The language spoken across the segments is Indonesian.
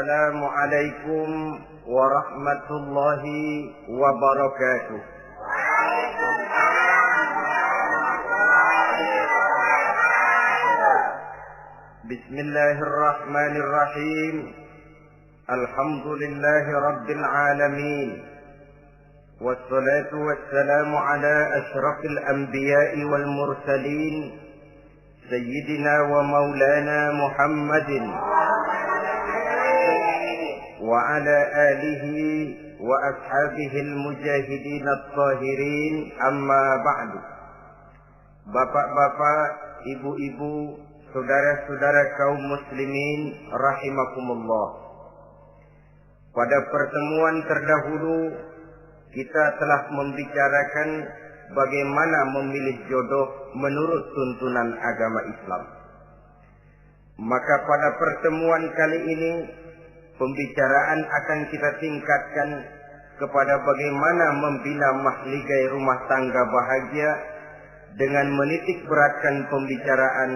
Assalamualaikum warahmatullahi wabarakatuh. Bismillahirrahmanirrahim. Alhamdulillahi rabbil alamin. Wassalatu wassalamu ala asyrafil anbiya'i wal mursalin Sayyidina wa maulana Muhammadin wa ala alihi wa ashabihil mujahidin at-tahirin, amma ba'du. Bapak-bapak, ibu-ibu, saudara-saudara kaum muslimin rahimakumullah. Pada pertemuan terdahulu kita telah membicarakan bagaimana memilih jodoh menurut tuntunan agama Islam. Maka pada pertemuan kali ini pembicaraan akan kita tingkatkan kepada bagaimana membina mahligai rumah tangga bahagia dengan menitik beratkan pembicaraan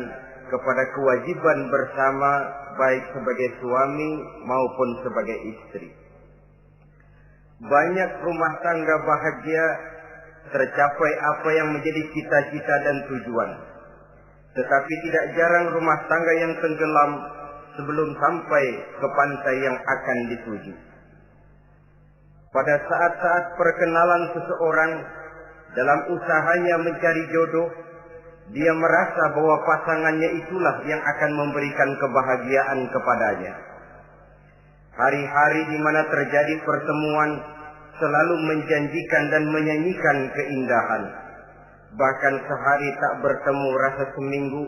kepada kewajiban bersama baik sebagai suami maupun sebagai istri. Banyak rumah tangga bahagia tercapai apa yang menjadi cita-cita dan tujuan. Tetapi tidak jarang rumah tangga yang tenggelam sebelum sampai ke pantai yang akan dituju. Pada saat-saat perkenalan seseorang dalam usahanya mencari jodoh, dia merasa bahwa pasangannya itulah yang akan memberikan kebahagiaan kepadanya. Hari-hari di mana terjadi pertemuan selalu menjanjikan dan menyanyikan keindahan. Bahkan sehari tak bertemu rasa seminggu,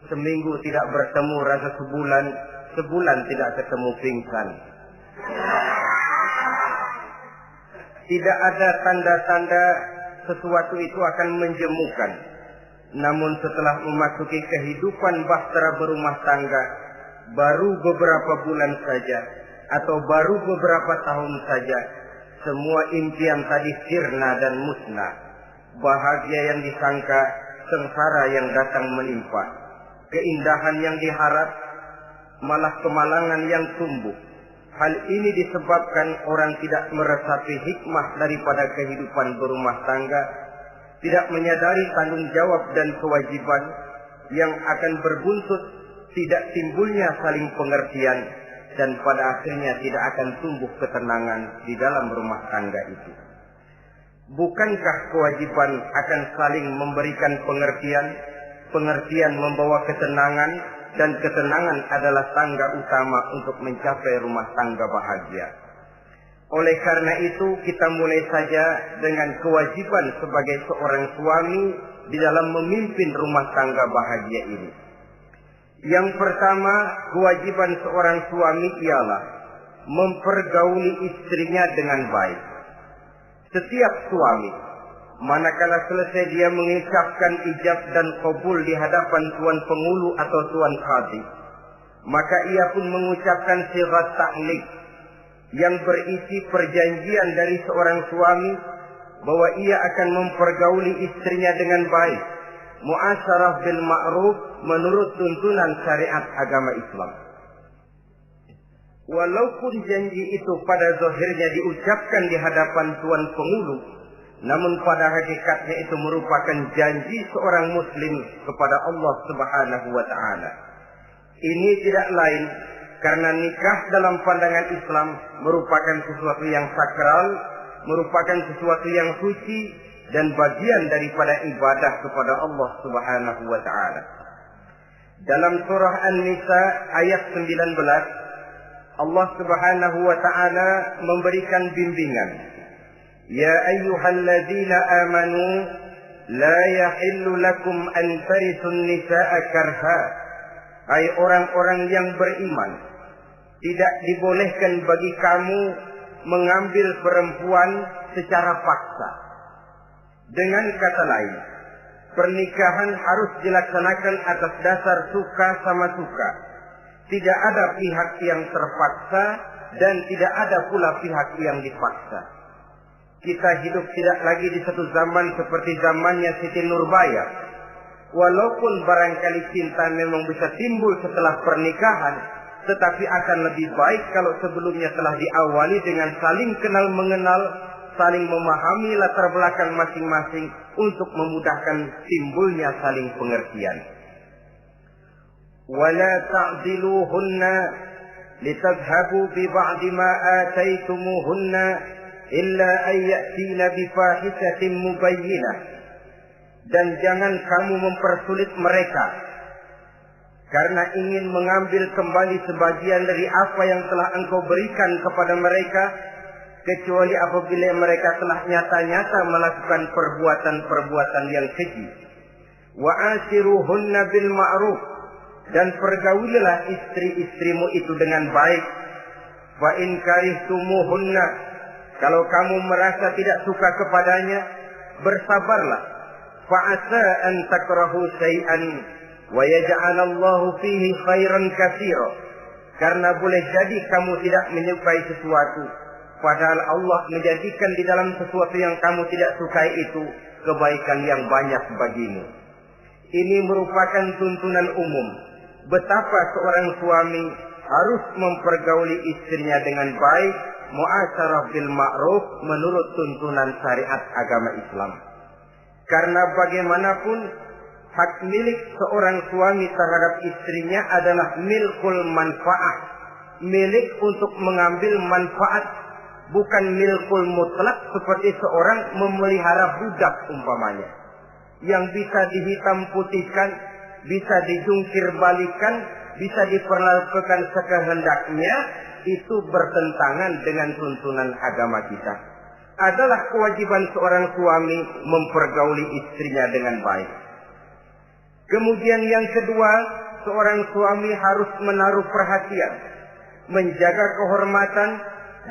seminggu tidak bertemu rasa sebulan, sebulan tidak ketemu pingsan. Tidak ada tanda-tanda sesuatu itu akan menjemukan. Namun setelah memasuki kehidupan bahtera berumah tangga, baru beberapa bulan saja atau baru beberapa tahun saja, semua impian tadi sirna dan musnah. Bahagia yang disangka, sengsara yang datang menimpa. Keindahan yang diharap, malah kemalangan yang tumbuh. Hal ini disebabkan orang tidak meresapi hikmah daripada kehidupan berumah tangga, tidak menyadari tanggung jawab dan kewajiban yang akan berbuntut tidak timbulnya saling pengertian, dan pada akhirnya tidak akan tumbuh ketenangan di dalam rumah tangga itu. Bukankah kewajiban akan saling memberikan pengertian, pengertian membawa ketenangan, dan ketenangan adalah tangga utama untuk mencapai rumah tangga bahagia. Oleh karena itu kita mulai saja dengan kewajiban sebagai seorang suami di dalam memimpin rumah tangga bahagia ini. Yang pertama, kewajiban seorang suami ialah mempergauli istrinya dengan baik. Setiap suami, manakala selesai dia mengucapkan ijab dan qabul di hadapan tuan pengulu atau tuan qadhi, maka ia pun mengucapkan sighat ta'liq yang berisi perjanjian dari seorang suami bahwa ia akan mempergauli istrinya dengan baik, muasyarah bil ma'ruf menurut tuntunan syariat agama Islam. Walaupun janji itu pada zahirnya diucapkan di hadapan tuan pengulu, namun pada hakikatnya itu merupakan janji seorang muslim kepada Allah Subhanahu wa taala. Ini tidak lain karena nikah dalam pandangan Islam merupakan sesuatu yang sakral, merupakan sesuatu yang suci dan bagian daripada ibadah kepada Allah Subhanahu wa taala. Dalam surah An-Nisa ayat 19, Allah Subhanahu wa taala memberikan bimbingan. Ya ayyuhalladzina amanu la yahillu lakum an tarisun nisaa karha. Hai orang-orang yang beriman, tidak dibolehkan bagi kamu mengambil perempuan secara paksa. Dengan kata lain, pernikahan harus dilaksanakan atas dasar suka sama suka. Tidak ada pihak yang terpaksa dan tidak ada pula pihak yang dipaksa. Kita hidup tidak lagi di satu zaman seperti zamannya Siti Nurbaya. Walaupun barangkali cinta memang bisa timbul setelah pernikahan, tetapi akan lebih baik kalau sebelumnya telah diawali dengan saling kenal mengenal, saling memahami latar belakang masing-masing untuk memudahkan timbulnya saling pengertian. Wala ta'diluhunna litadhhabu bi ba'di ma ataitumuhunna illa an ya'tina bi fahishatin mubayyinah. Dan jangan kamu mempersulit mereka karena ingin mengambil kembali sebagian dari apa yang telah engkau berikan kepada mereka, kecuali apabila mereka telah nyata-nyata melakukan perbuatan-perbuatan yang keji. Wa ashiruhunna bil ma'ruf, dan pergaulilah istri-istrimu itu dengan baik. Fa in karihtumuhunna, kalau kamu merasa tidak suka kepadanya, bersabarlah. Fa asa an takrahu syai'an wa yaj'alallahu fihi khairan katsira, karena boleh jadi kamu tidak menyukai sesuatu, padahal Allah menjadikan di dalam sesuatu yang kamu tidak sukai itu kebaikan yang banyak bagimu. Ini merupakan tuntunan umum betapa seorang suami harus mempergauli istrinya dengan baik, mu'asyarah bil ma'ruf, menurut tuntunan syariat agama Islam. Karena bagaimanapun hak milik seorang suami terhadap istrinya adalah milkul manfaat, milik untuk mengambil manfaat, bukan milkul mutlak seperti seorang memelihara budak umpamanya, yang bisa dihitam putihkan, bisa dijungkir balikan, bisa diperlakukan sekehendaknya. Itu bertentangan dengan tuntunan agama kita. Adalah kewajiban seorang suami mempergauli istrinya dengan baik. Kemudian yang kedua, seorang suami harus menaruh perhatian, menjaga kehormatan,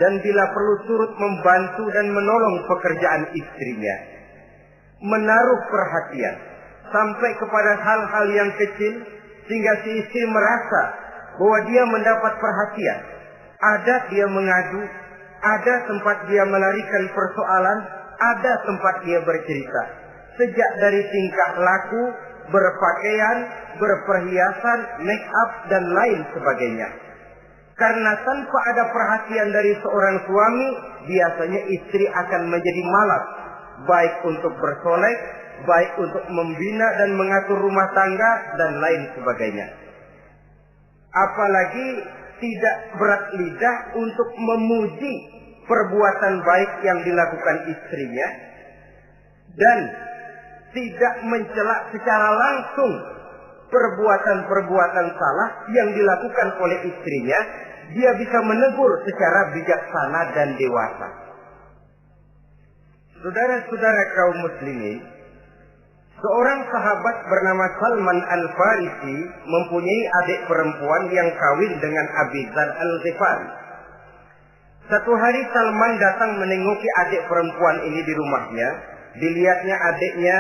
dan bila perlu turut membantu dan menolong pekerjaan istrinya. Menaruh perhatian sampai kepada hal-hal yang kecil, sehingga si istri merasa bahwa dia mendapat perhatian. Ada dia mengadu, ada tempat dia melarikan persoalan, ada tempat dia bercerita. Sejak dari tingkah laku, berpakaian, berperhiasan, make up, dan lain sebagainya. Karena tanpa ada perhatian dari seorang suami, biasanya istri akan menjadi malas, baik untuk bersolek, baik untuk membina dan mengatur rumah tangga, dan lain sebagainya. Apalagi tidak berat lidah untuk memuji perbuatan baik yang dilakukan istrinya, dan tidak mencela secara langsung perbuatan-perbuatan salah yang dilakukan oleh istrinya. Dia bisa menegur secara bijaksana dan dewasa. Saudara-saudara kaum muslimin, seorang sahabat bernama Salman Al-Farisi mempunyai adik perempuan yang kawin dengan Abi Dzar Al-Ghifari. Satu hari Salman datang menengoki adik perempuan ini di rumahnya. Dilihatnya adiknya,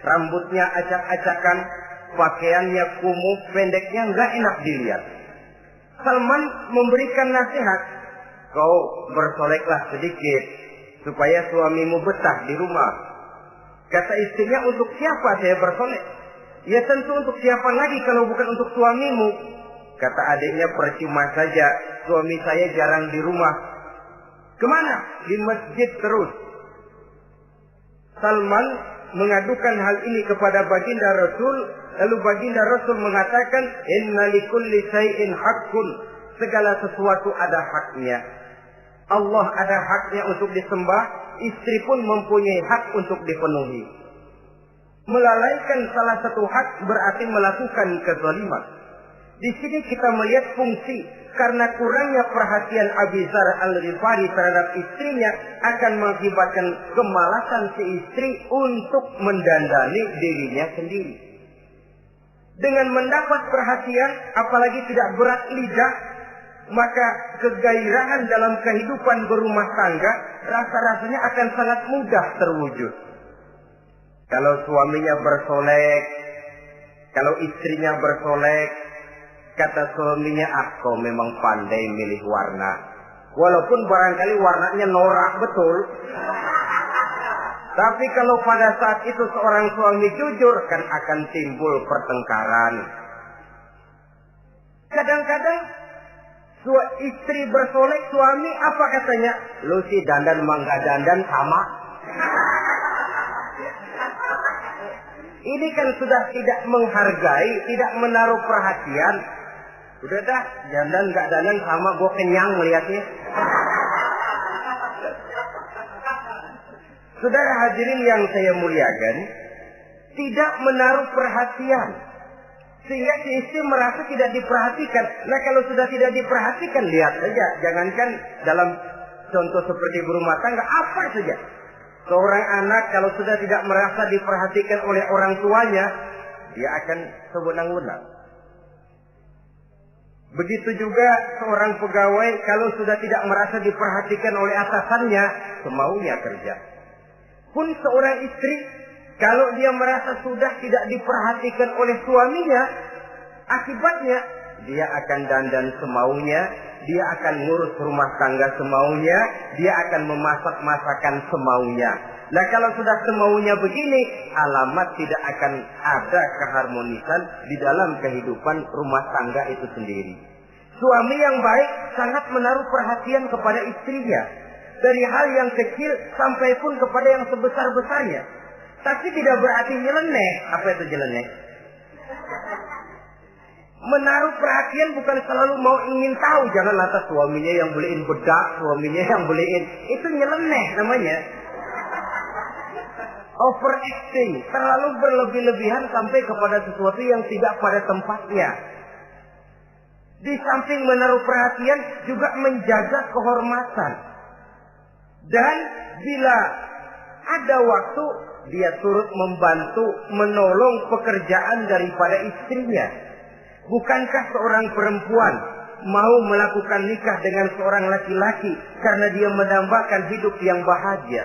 rambutnya acak-acakan, pakaiannya kumuh, pendeknya nggak enak dilihat. Salman memberikan nasihat, kau bersoleklah sedikit supaya suamimu betah di rumah. Kata istrinya, untuk siapa saya bersolek? Ya tentu untuk siapa lagi kalau bukan untuk suamimu. Kata adiknya, percuma saja, suami saya jarang di rumah. Kemana? Di masjid terus. Salman mengadukan hal ini kepada baginda Rasul, lalu baginda Rasul mengatakan, inna likulli syai'in haqqun, segala sesuatu ada haknya. Allah ada haknya untuk disembah, istri pun mempunyai hak untuk dipenuhi. Melalaikan salah satu hak berarti melakukan kezaliman. Di sini kita melihat fungsi, karena kurangnya perhatian Abi Dzar Al-Ghifari terhadap istrinya akan mengakibatkan kemalasan si istri untuk mendandani dirinya sendiri. Dengan mendapat perhatian, apalagi tidak berat lidah, maka kegairahan dalam kehidupan berumah tangga rasa-rasanya akan sangat mudah terwujud. Kalau suaminya bersolek, kalau istrinya bersolek, kata suaminya, kau memang pandai milih warna. Walaupun barangkali warnanya norak betul. Tapi kalau pada saat itu seorang suami jujur, kan akan timbul pertengkaran. Kadang-kadang Istri bersolek, suami apa katanya? Lu sih dandan mangga dandan sama. Ini kan sudah tidak menghargai, tidak menaruh perhatian. Udah dah, dandan nggak dandan sama, gue kenyang melihatnya. Saudara hadirin yang saya muliakan, tidak menaruh perhatian. Sehingga si istri merasa tidak diperhatikan. Nah kalau sudah tidak diperhatikan, lihat saja. Jangankan dalam contoh seperti berumah tangga, apa saja. Seorang anak kalau sudah tidak merasa diperhatikan oleh orang tuanya, dia akan sewenang-wenang. Begitu juga seorang pegawai kalau sudah tidak merasa diperhatikan oleh atasannya, semaunya kerja. Pun seorang istri, kalau dia merasa sudah tidak diperhatikan oleh suaminya, akibatnya dia akan dandan semaunya, dia akan ngurus rumah tangga semaunya, dia akan memasak masakan semaunya. Nah kalau sudah semaunya begini, alamat tidak akan ada keharmonisan di dalam kehidupan rumah tangga itu sendiri. Suami yang baik sangat menaruh perhatian kepada istrinya, dari hal yang kecil sampai pun kepada yang sebesar-besarnya. Tapi tidak berarti nyeleneh. Apa itu nyeleneh? Menaruh perhatian bukan selalu mau ingin tahu. Jangan lantas suaminya yang beliin bedak, suaminya yang beliin. Itu nyeleneh namanya. Overacting. Terlalu berlebih-lebihan sampai kepada sesuatu yang tidak pada tempatnya. Di samping menaruh perhatian juga menjaga kehormatan. Dan bila ada waktu, dia turut membantu, menolong pekerjaan daripada istrinya. Bukankah seorang perempuan mau melakukan nikah dengan seorang laki-laki karena dia mendambakan hidup yang bahagia?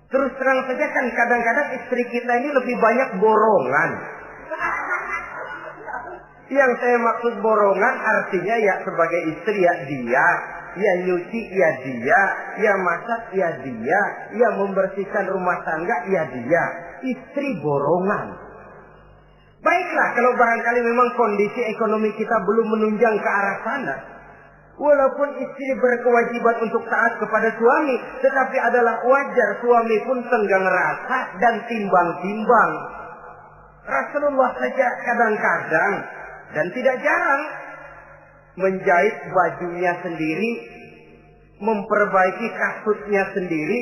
Terus terang saja kan kadang-kadang istri kita ini lebih banyak borongan. Yang saya maksud borongan artinya ya sebagai istri ya dia, ya nyuci ya dia, ya masak ya dia, ya membersihkan rumah tangga ya dia. Istri borongan. Baiklah kalau barangkali memang kondisi ekonomi kita belum menunjang ke arah sana. Walaupun istri berkewajiban untuk taat kepada suami, tetapi adalah wajar suami pun tenggang rasa dan timbang-timbang. Rasulullah saja kadang-kadang dan tidak jarang menjahit bajunya sendiri, memperbaiki kasutnya sendiri.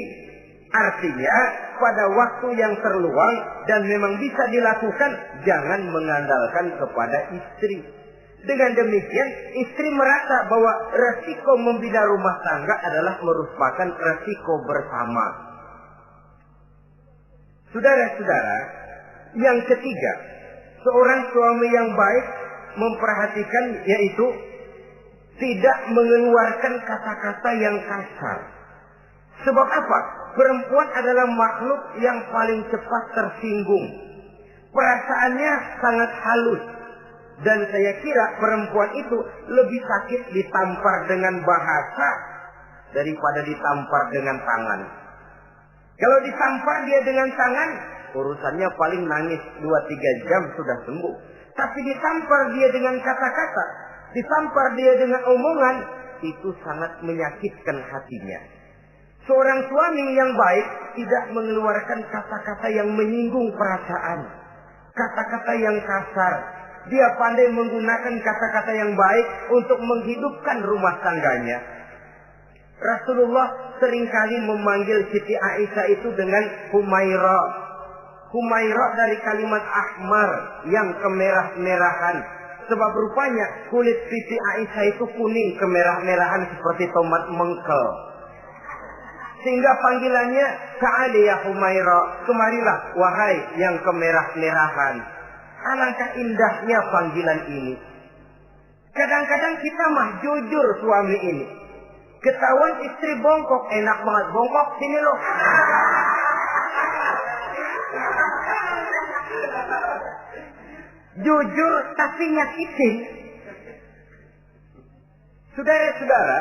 Artinya pada waktu yang terluang dan memang bisa dilakukan, jangan mengandalkan kepada istri. Dengan demikian istri merasa bahwa resiko membina rumah tangga adalah merupakan resiko bersama. Saudara-saudara, yang ketiga, seorang suami yang baik memperhatikan yaitu tidak mengeluarkan kata-kata yang kasar. Sebab apa? Perempuan adalah makhluk yang paling cepat tersinggung. Perasaannya sangat halus. Dan saya kira perempuan itu lebih sakit ditampar dengan bahasa daripada ditampar dengan tangan. Kalau ditampar dia dengan tangan, urusannya paling nangis 2-3 jam sudah sembuh. Tapi ditampar dia dengan kata-kata, ditampar dia dengan omongan, itu sangat menyakitkan hatinya. Seorang suami yang baik tidak mengeluarkan kata-kata yang menyinggung perasaan, kata-kata yang kasar. Dia pandai menggunakan kata-kata yang baik untuk menghidupkan rumah tangganya. Rasulullah seringkali memanggil Siti Aisyah itu dengan Humaira. Humaira dari kalimat ahmar yang kemerah-merahan. Sebab rupanya kulit Siti Aisyah itu kuning kemerah-merahan seperti tomat mengkel. Sehingga panggilannya Ta'ali ya Humaira, kemarilah wahai yang kemerah-merahan. Alangkah indahnya panggilan ini. Kadang-kadang kita mah jujur suami ini. Ketahuan istri bongkok, enak banget bongkok, sini loh. Jujur tapi nyakitin. Saudara-saudara,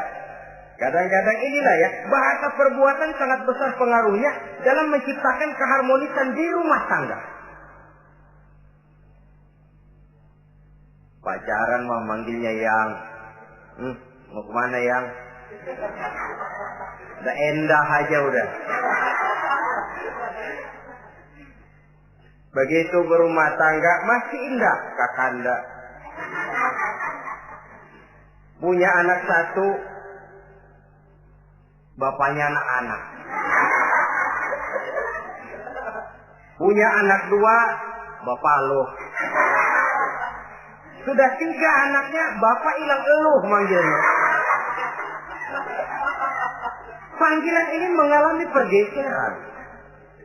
kadang-kadang inilah ya, bahasa perbuatan sangat besar pengaruhnya dalam menciptakan keharmonisan di rumah tangga. Pacaran mah manggilnya yang, Mau kemana yang? Udah endah aja udah. Begitu berumah tangga masih indah kakanda. Punya anak satu, bapaknya anak-anak. Punya anak dua, bapak lo. Sudah 3 anaknya, bapak hilang eluh manggilnya. Panggilan ini mengalami pergeseran.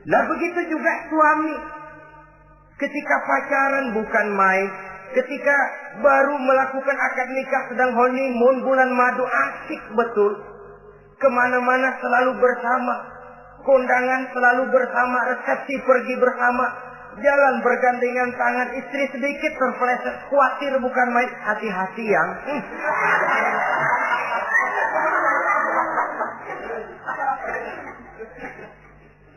Nah begitu juga suami. Ketika pacaran bukan main. Ketika baru melakukan akad nikah sedang honeymoon bulan madu, asik betul. Kemana-mana selalu bersama. Kondangan selalu bersama. Resepsi pergi bersama. Jalan bergandengan tangan. Istri sedikit terpeleset. Khawatir bukan main. Hati-hati yang.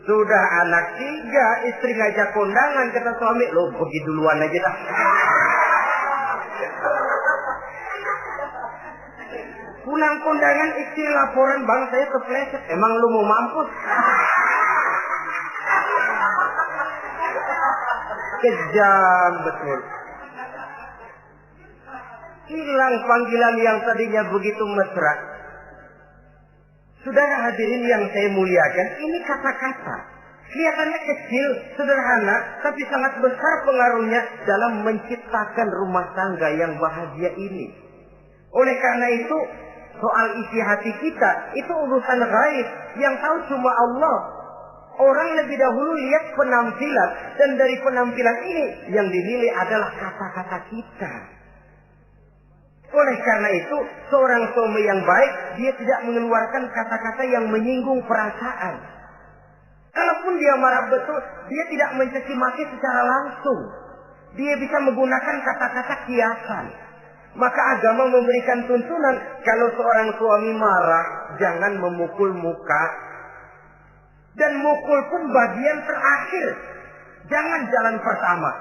Sudah anak 3, istri ngajak kondangan, kata suami, lo pergi duluan aja dah. Pulang kondangan, istri laporan, bang saya kepleset. Emang lu mau mampus? Kejam betul. Hilang panggilan yang tadinya begitu mesra. Saudara hadirin yang saya muliakan, ini kata-kata. Kelihatannya kecil, sederhana, tapi sangat besar pengaruhnya dalam menciptakan rumah tangga yang bahagia ini. Oleh karena itu, soal isi hati kita, itu urusan gaib yang tahu cuma Allah. Orang lebih dahulu lihat penampilan, dan dari penampilan ini yang dinilai adalah kata-kata kita. Oleh karena itu, seorang suami yang baik, dia tidak mengeluarkan kata-kata yang menyinggung perasaan. Kalaupun dia marah betul, dia tidak mencaci maki secara langsung. Dia bisa menggunakan kata-kata kiasan. Maka agama memberikan tuntunan, kalau seorang suami marah, jangan memukul muka. Dan mukul pun bagian terakhir. Jangan jalan pertama.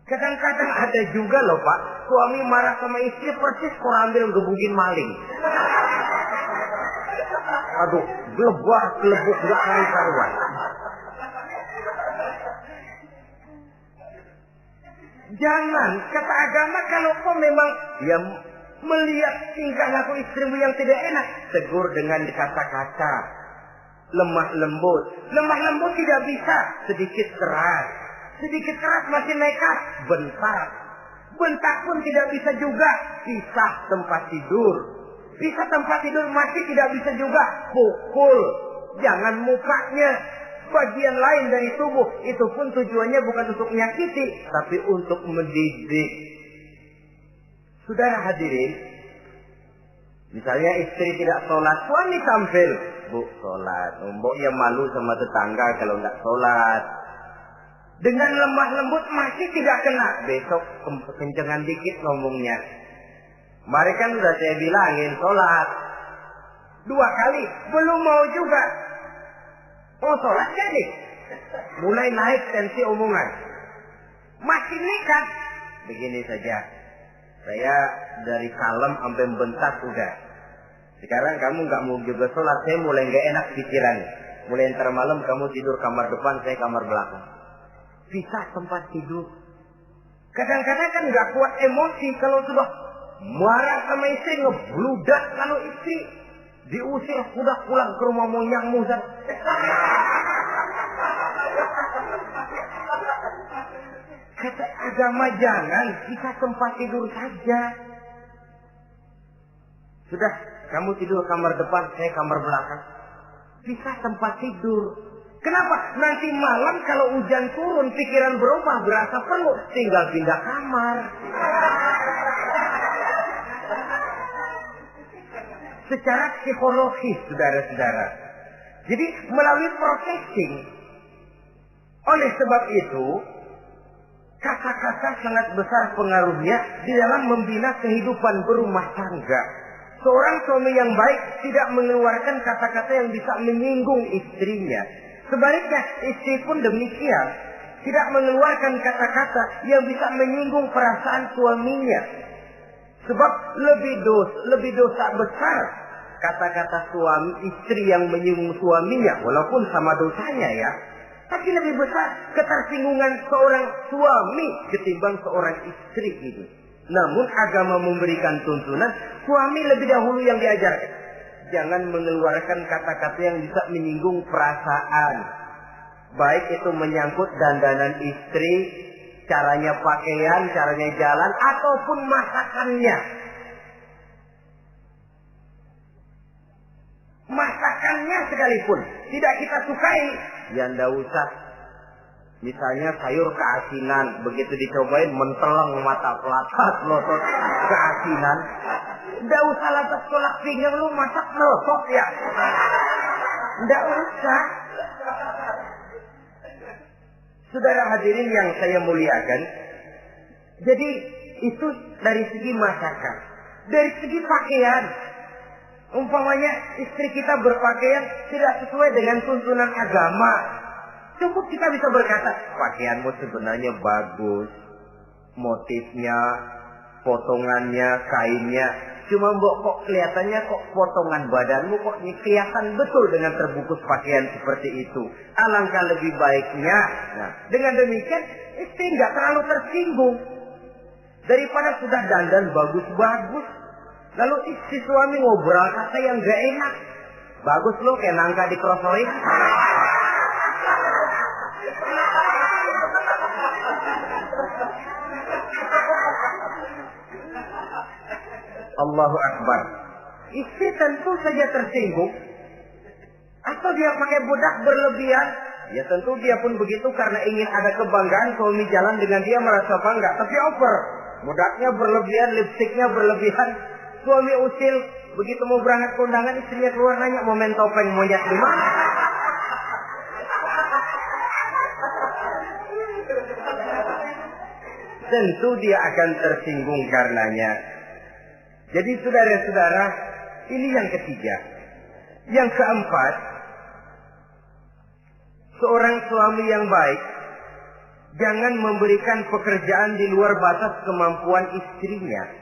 Kadang-kadang ada juga loh Pak, suami marah sama istri persis korambil gebugin maling. Aduh, gelebuk gak karuan. Jangan, kata agama, kalau kau memang ya melihat tingkah laku istrimu yang tidak enak, tegur dengan kata-kata lemah lembut. Lemah lembut tidak bisa, sedikit keras. Sedikit keras masih nekat, bentak. Bentak pun tidak bisa juga, pisah tempat tidur. Pisah tempat tidur masih tidak bisa juga, pukul. Jangan mukanya, bagian lain dari tubuh. Itu pun tujuannya bukan untuk menyakiti, tapi untuk mendidik. Saudara hadirin, misalnya istri tidak sholat, suami tampil. Bu, sholat. Mboknya malu sama tetangga kalau nggak sholat. Dengan lemah lembut masih tidak kena. Besok kencengan dikit ngomongnya. Mari kan udah saya bilangin sholat 2 kali, belum mau juga. Oh sholat jadi. Mulai naik tensi omongan. Masih nekat. Begini saja. Saya dari kalem sampai bentak udah. Sekarang kamu nggak mau juga sholat, saya mulai nggak enak pikiran. Mulai ntar malam kamu tidur kamar depan, saya kamar belakang. Pisah tempat tidur. Kadang-kadang kan nggak kuat emosi kalau sudah marah sama istri, ngebludak kalau istri diusir sudah pulang ke rumah moyangmu. Kata agama jangan, pisah tempat tidur saja. Sudah, kamu tidur kamar depan, saya kamar belakang. Pisah tempat tidur. Kenapa? Nanti malam kalau hujan turun, pikiran berubah, berasa perlu, tinggal pindah kamar. Secara psikologis, saudara-saudara. Jadi melalui processing. Oleh sebab itu, kata-kata sangat besar pengaruhnya di dalam membina kehidupan berumah tangga. Seorang suami yang baik tidak mengeluarkan kata-kata yang bisa menyinggung istrinya. Sebaliknya, istri pun demikian. Tidak mengeluarkan kata-kata yang bisa menyinggung perasaan suaminya. Sebab lebih dosa besar kata-kata suami istri yang menyinggung suaminya, walaupun sama dosanya ya. Tapi lebih besar ketersinggungan seorang suami ketimbang seorang istri itu. Namun agama memberikan tuntunan suami lebih dahulu yang diajarkan. Jangan mengeluarkan kata-kata yang bisa menyinggung perasaan. Baik itu menyangkut dandanan istri, caranya pakaian, caranya jalan, ataupun masakannya. Masakannya sekalipun tidak kita sukai, ya ndak usah. Misalnya sayur keasinan, begitu dicobain menteleng mata pelatat, melotot keasinan. Ndak usah lantas tolak pinggang, lu masak melotot ya. Ndak usah. Saudara hadirin yang saya muliakan, jadi itu dari segi masakan. Dari segi pakaian, umpamanya istri kita berpakaian tidak sesuai dengan tuntunan agama, cukup kita bisa berkata, pakaianmu sebenarnya bagus, motifnya, potongannya, kainnya, cuma mbok kok kelihatannya kok potongan badanmu kok kelihatan betul dengan terbungkus pakaian seperti itu. Alangkah lebih baiknya, nah dengan demikian istri nggak terlalu tersinggung. Daripada sudah dandan bagus-bagus, lalu istri suami ngobrol kata yang gak enak. Bagus lo kayak nangka dikerosorin. Allahu Akbar. Istri tentu saja tersinggung. Atau dia pakai bedak berlebihan. Ya tentu dia pun begitu karena ingin ada kebanggaan suami jalan dengan dia merasa bangga. Tapi over. Bedaknya berlebihan, lipstiknya berlebihan. Suami usil. Begitu mau berangkat ke undangan istrinya keluar nanya mau main topeng monyet di mana? Tentu dia akan tersinggung karenanya. Jadi saudara-saudara, ini yang ketiga. Yang keempat, seorang suami yang baik jangan memberikan pekerjaan di luar batas kemampuan istrinya.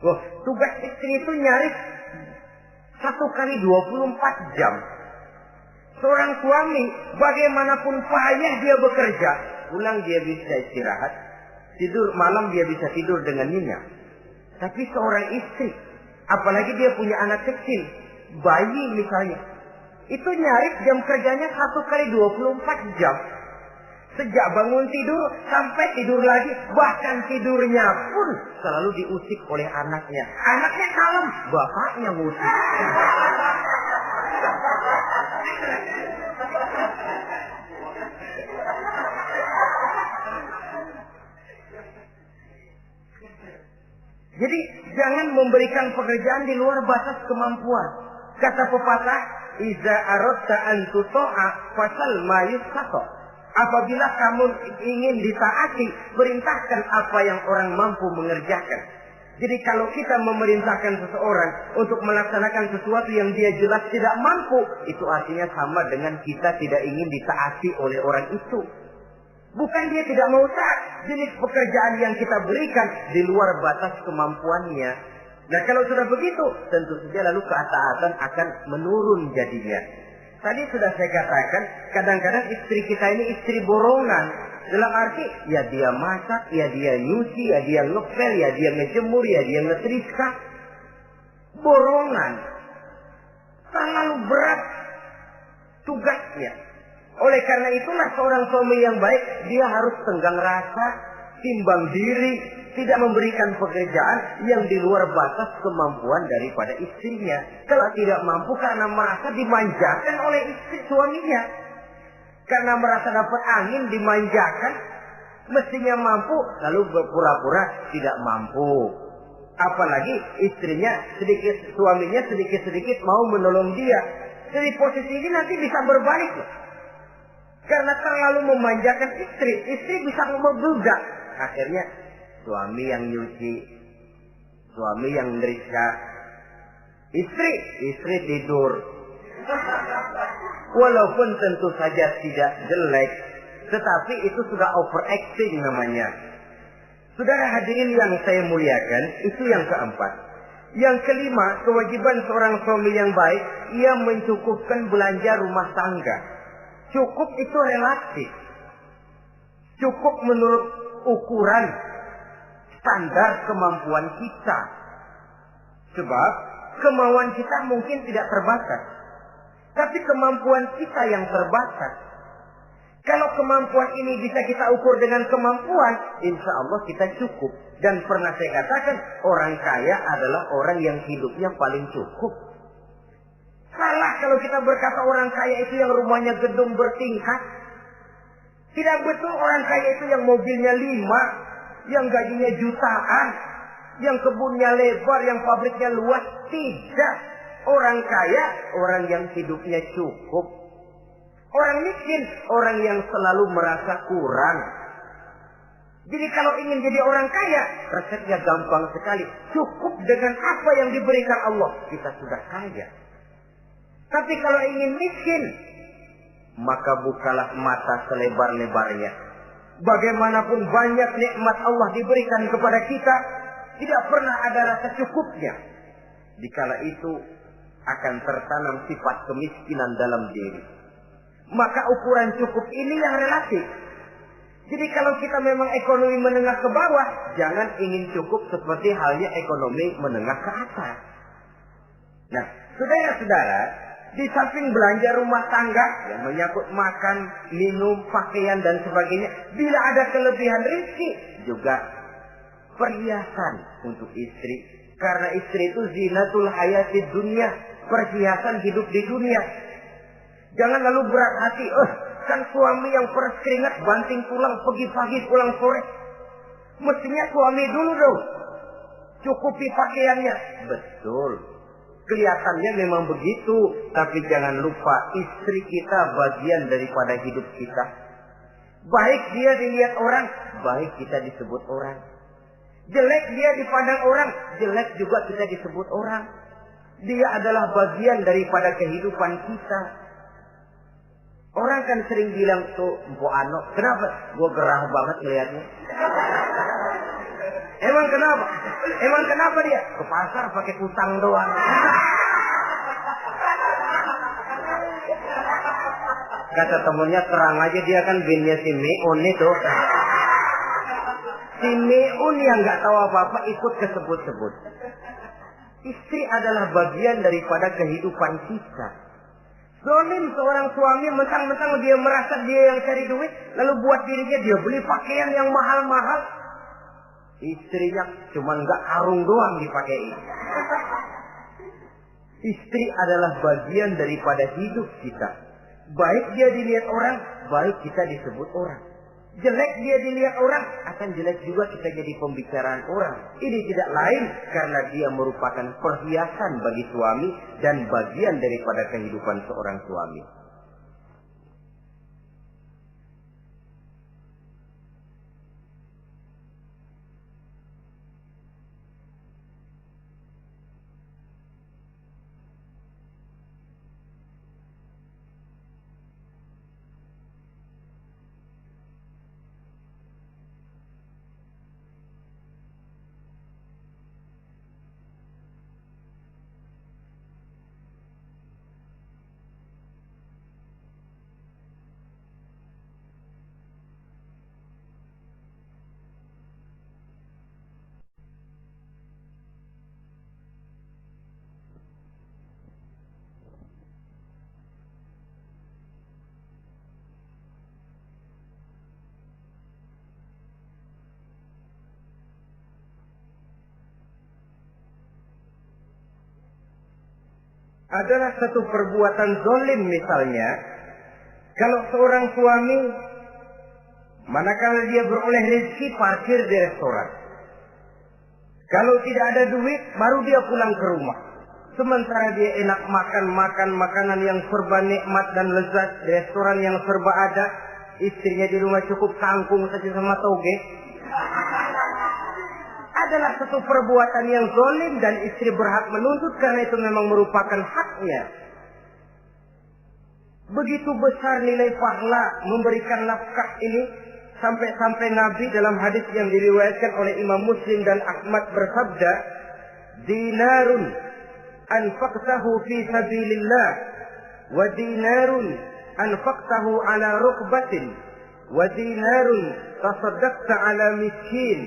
Wah, tugas istri itu nyaris 1 kali 24 jam. Seorang suami bagaimanapun payah dia bekerja, pulang dia bisa istirahat, tidur malam dia bisa tidur dengan nyenyak. Tapi seorang istri, apalagi dia punya anak kecil, bayi misalnya, itu nyaris jam kerjanya 1 kali 24 jam. Sejak bangun tidur sampai tidur lagi, bahkan tidurnya pun selalu diusik oleh anaknya. Anaknya kalem, bapaknya ngusik. Jadi jangan memberikan pekerjaan di luar batas kemampuan. Kata pepatah, "Iza aradta an tuta'a fasal ma yusata." Apabila kamu ingin ditaati, perintahkan apa yang orang mampu mengerjakan. Jadi kalau kita memerintahkan seseorang untuk melaksanakan sesuatu yang dia jelas tidak mampu, itu artinya sama dengan kita tidak ingin ditaati oleh orang itu. Bukan dia tidak mau taat, jenis pekerjaan yang kita berikan di luar batas kemampuannya. Nah kalau sudah begitu, tentu saja lalu ketaatan akan menurun jadinya. Tadi sudah saya katakan, kadang-kadang istri kita ini istri borongan. Dalam arti, ya dia masak, ya dia nyuci, ya dia ngepel, ya dia ngejemur, ya dia ngetriska. Borongan. Terlalu berat tugasnya. Oleh karena itulah seorang suami yang baik, dia harus tenggang rasa, timbang diri, tidak memberikan pekerjaan yang di luar batas kemampuan daripada istrinya. Kalau tidak mampu karena merasa dimanjakan oleh istri suaminya. Karena merasa dapat angin dimanjakan, mestinya mampu, lalu berpura-pura tidak mampu. Apalagi istrinya suaminya sedikit-sedikit mau menolong dia. Jadi posisi ini nanti bisa berbalik loh. Karena terlalu memanjakan istri bisa membludak. Akhirnya suami yang nyuci, suami yang ngerisa, istri tidur. Walaupun tentu saja tidak jelek, tetapi itu sudah overacting namanya. Saudara hadirin yang saya muliakan, itu yang keempat. Yang kelima, kewajiban seorang suami yang baik, ia mencukupkan belanja rumah tangga. Cukup itu relatif. Cukup menurut ukuran standar kemampuan kita. Sebab kemauan kita mungkin tidak terbatas. Tapi kemampuan kita yang terbatas. Kalau kemampuan ini bisa kita ukur dengan kemampuan, insya Allah kita cukup. Dan pernah saya katakan, orang kaya adalah orang yang hidupnya paling cukup. Salah kalau kita berkata orang kaya itu yang rumahnya gedung bertingkat. Tidak betul orang kaya itu yang mobilnya 5, yang gajinya jutaan, yang kebunnya lebar, yang pabriknya luas. Tidak. Orang kaya, orang yang hidupnya cukup. Orang miskin, orang yang selalu merasa kurang. Jadi kalau ingin jadi orang kaya, resepnya gampang sekali. Cukup dengan apa yang diberikan Allah, kita sudah kaya. Tapi kalau ingin miskin, maka bukalah mata selebar-lebarnya. Bagaimanapun banyak nikmat Allah diberikan kepada kita, tidak pernah ada rasa cukupnya. Dikala itu akan tertanam sifat kemiskinan dalam diri. Maka ukuran cukup ini yang relatif. Jadi kalau kita memang ekonomi menengah ke bawah, jangan ingin cukup seperti halnya ekonomi menengah ke atas. Nah, saudara-saudara, di samping belanja rumah tangga yang menyangkut makan, minum, pakaian dan sebagainya, bila ada kelebihan rezeki, juga perhiasan untuk istri. Karena istri itu zinatul hayatid dunia, perhiasan hidup di dunia. Jangan lalu berat hati, kan suami yang peras keringat banting tulang pergi pagi pulang sore. Mestinya suami dulu dong cukupi pakaiannya. Betul, kelihatannya memang begitu, tapi jangan lupa istri kita bagian daripada hidup kita. Baik dia dilihat orang, baik kita disebut orang. Jelek dia dipandang orang, jelek juga kita disebut orang. Dia adalah bagian daripada kehidupan kita. Orang kan sering bilang tuh, Mpok Ano, kenapa? Gue gerah banget ngeliatnya. Emang kenapa? Emang kenapa dia? Ke pasar pakai kutang doang. Kata temennya, terang aja dia kan binnya si Meun itu. Si Meun yang gak tahu apa-apa ikut kesebut-sebut. Istri adalah bagian daripada kehidupan kita. Zolim seorang suami, mentang-mentang dia merasa dia yang cari duit, lalu buat dirinya dia beli pakaian yang mahal-mahal. Istrinya cuma nggak karung doang dipakai. Istri adalah bagian daripada hidup kita. Baik dia dilihat orang, baik kita disebut orang. Jelek dia dilihat orang, akan jelek juga kita jadi pembicaraan orang. Ini tidak lain karena dia merupakan perhiasan bagi suami dan bagian daripada kehidupan seorang suami. Adalah satu perbuatan zalim misalnya, kalau seorang suami manakala dia beroleh rezeki parkir di restoran. Kalau tidak ada duit baru dia pulang ke rumah. Sementara dia enak makan makanan yang serba nikmat dan lezat di restoran yang serba ada, istrinya di rumah cukup kangkung saja sama toge. Adalah satu perbuatan yang zalim dan istri berhak menuntut karena itu memang merupakan haknya. Begitu besar nilai pahala memberikan nafkah ini, Sampai-sampai Nabi dalam hadis yang diriwayatkan oleh Imam Muslim dan Ahmad bersabda, dinarun anfaqtahu fi sabilillah, wa dinarun anfaqtahu ala rukbatin, wa dinarun tasaddaqta ala miskin,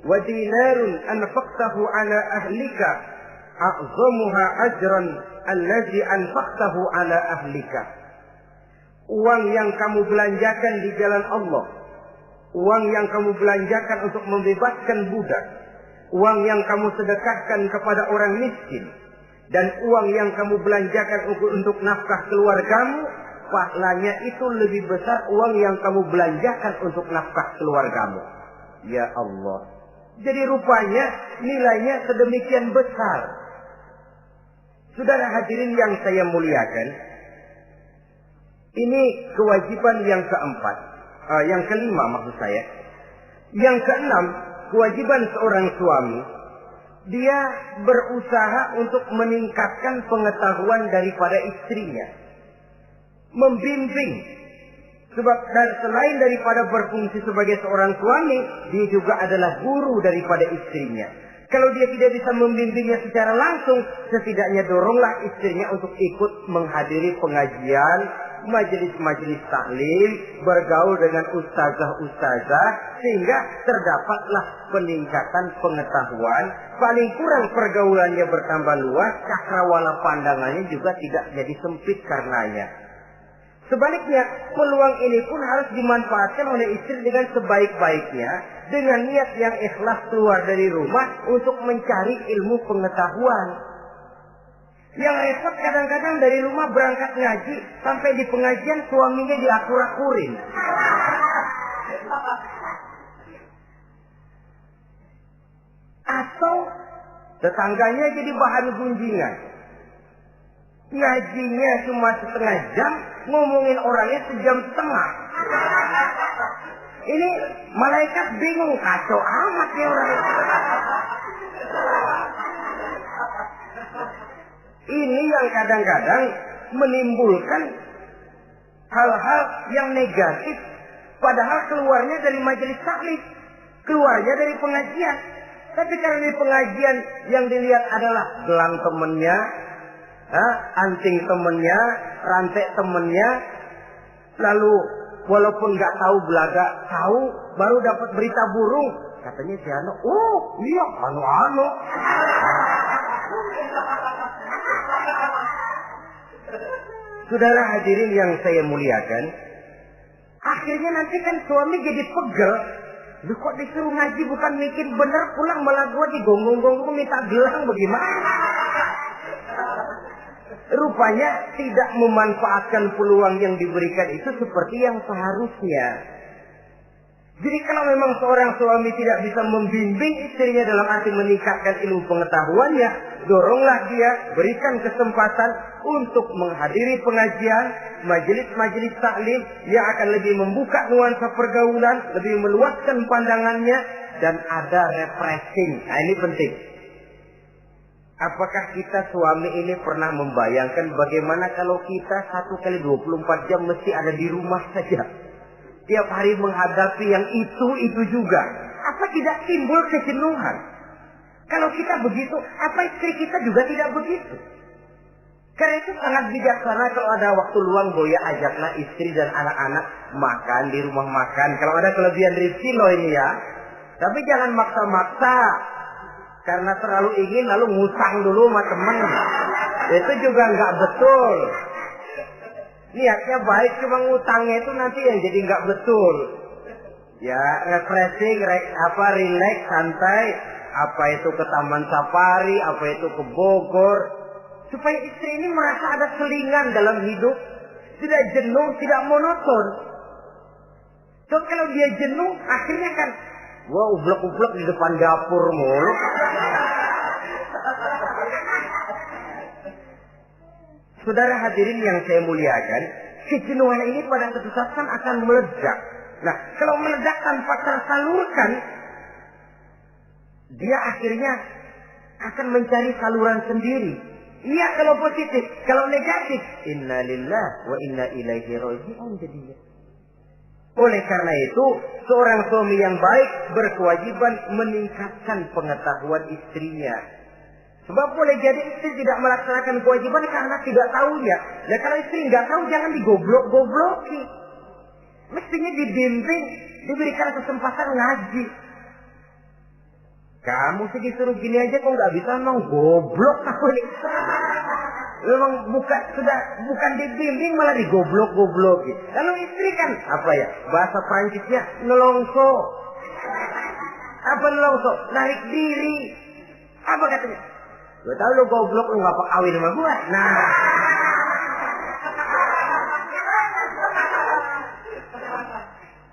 wa dinarun anfaqtahu ala ahlika, a'zamuha ajran allazi anfaqtahu ala ahlika. Uang yang kamu belanjakan di jalan Allah, uang yang kamu belanjakan untuk membebaskan budak, uang yang kamu sedekahkan kepada orang miskin, dan uang yang kamu belanjakan untuk nafkah keluargamu, pahalanya itu lebih besar uang yang kamu belanjakan untuk nafkah keluargamu. Ya Allah. Jadi rupanya nilainya sedemikian besar. Saudara hadirin yang saya muliakan, ini kewajiban yang keempat. Yang kelima maksud saya. Yang keenam, kewajiban seorang suami, dia berusaha untuk meningkatkan pengetahuan daripada istrinya, membimbing. Sebab selain daripada berfungsi sebagai seorang suami, dia juga adalah guru daripada istrinya. Kalau dia tidak bisa membimbingnya secara langsung, setidaknya doronglah istrinya untuk ikut menghadiri pengajian, majelis-majelis taklim, bergaul dengan ustazah-ustazah, sehingga terdapatlah peningkatan pengetahuan. Paling kurang pergaulannya bertambah luas, cakrawala pandangannya juga tidak jadi sempit karenanya. Sebaliknya, peluang ini pun harus dimanfaatkan oleh istri dengan sebaik-baiknya, dengan niat yang ikhlas keluar dari rumah untuk mencari ilmu pengetahuan. Yang repot kadang-kadang dari rumah berangkat ngaji, sampai di pengajian suaminya diakur-akurin. Atau tetangganya jadi bahan gunjingan. Ngajinya cuma setengah jam, ngomongin orangnya sejam setengah. Ini malaikat bingung, kacau amat ya orang. Ini yang kadang-kadang menimbulkan hal-hal yang negatif. Padahal keluarnya dari majelis taklim, keluarnya dari pengajian. Tapi karena di pengajian yang dilihat adalah gelang temennya, anting temennya, rantai temennya, lalu walaupun nggak tahu belaga, tahu baru dapat berita burung, katanya si Ano, oh iya anu. Saudara hadirin yang saya muliakan, akhirnya nanti kan suami jadi pegel. Lu kok disuruh ngaji bukan mikir bener, pulang malah gua digonggong-gonggong minta gelang, bagaimana? Rupanya tidak memanfaatkan peluang yang diberikan itu seperti yang seharusnya. Jadi kalau memang seorang suami tidak bisa membimbing istrinya dalam arti meningkatkan ilmu pengetahuannya, doronglah dia, berikan kesempatan untuk menghadiri pengajian, majelis-majelis taklim yang akan lebih membuka nuansa pergaulan, lebih meluaskan pandangannya, dan ada refreshing. Nah ini penting. Apakah kita suami ini pernah membayangkan bagaimana kalau kita 1 kali 24 jam mesti ada di rumah saja? Tiap hari menghadapi yang itu juga. Apa tidak timbul kejenuhan? Kalau kita begitu, apa istri kita juga tidak begitu? Karena itu sangat bijaksana kalau ada waktu luang, boya ajaklah istri dan anak-anak makan di rumah makan. Kalau ada kelebihan rezeki loh ini ya. Tapi jangan maksa-maksa. Karena terlalu ingin lalu ngutang dulu sama temen. Itu juga nggak betul. Niatnya baik, cuma ngutangnya itu nanti yang jadi nggak betul. Ya, refreshing, relax, santai. Apa itu ke Taman Safari, apa itu ke Bogor. Supaya istri ini merasa ada selingan dalam hidup. Tidak jenuh, tidak monoton. So, kalau dia jenuh, akhirnya kan wah, ublek-ublek di depan dapur mulu. Saudara hadirin yang saya muliakan, kejenuhan ini pada suatu saat kan akan meledak. Nah, kalau meledak tanpa tersalurkan, dia akhirnya akan mencari saluran sendiri. Iya kalau positif, kalau negatif, inna lillahi wa inna ilaihi raji'un jadinya. Oleh karena itu, seorang suami yang baik berkewajiban meningkatkan pengetahuan istrinya. Sebab boleh jadi istri tidak melaksanakan kewajiban karena tidak tahunya. Nah kalau istri nggak tahu jangan digoblok-gobloki. Mestinya dibimbing, diberikan kesempatan ngaji. Kamu sih disuruh gini aja kok nggak bisa, memang goblok kamu ini. Memang bukan dibimbing malah digoblok-gobloki. Kalau istri kan apa ya? Bahasa Prancisnya nelongso. Apa nelongso? Narik diri. Apa katanya? Gue tahu lu goblok, lu ngapa kawin sama gue? Nah.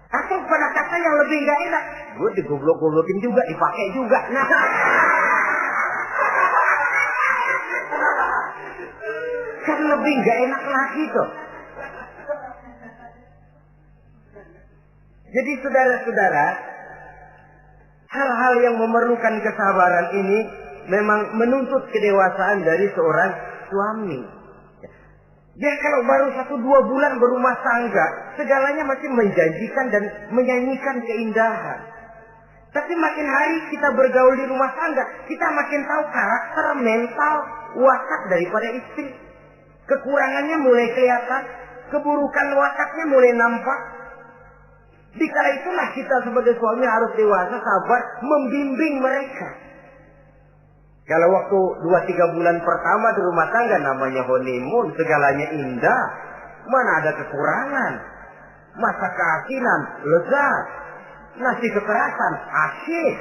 Atau pada kata yang lebih nggak enak, gue digoblok-goblokin juga, dipakai juga. Nah. Kan lebih nggak enak lagi tuh. Jadi saudara-saudara, hal-hal yang memerlukan kesabaran ini memang menuntut kedewasaan dari seorang suami. Dia kalau baru 1-2 bulan berumah tangga, segalanya masih menjanjikan dan menyanyikan keindahan. Tapi makin hari kita bergaul di rumah tangga, kita makin tahu karakter, mental, watak daripada istri. Kekurangannya mulai kelihatan, keburukan wataknya mulai nampak. Dikala itulah kita sebagai suami harus dewasa, sabar, membimbing mereka. Kalau waktu 2-3 bulan pertama di rumah tangga namanya honeymoon, segalanya indah. Mana ada kekurangan? Masa keasinan, lezat. Nasi kekerasan, asyik.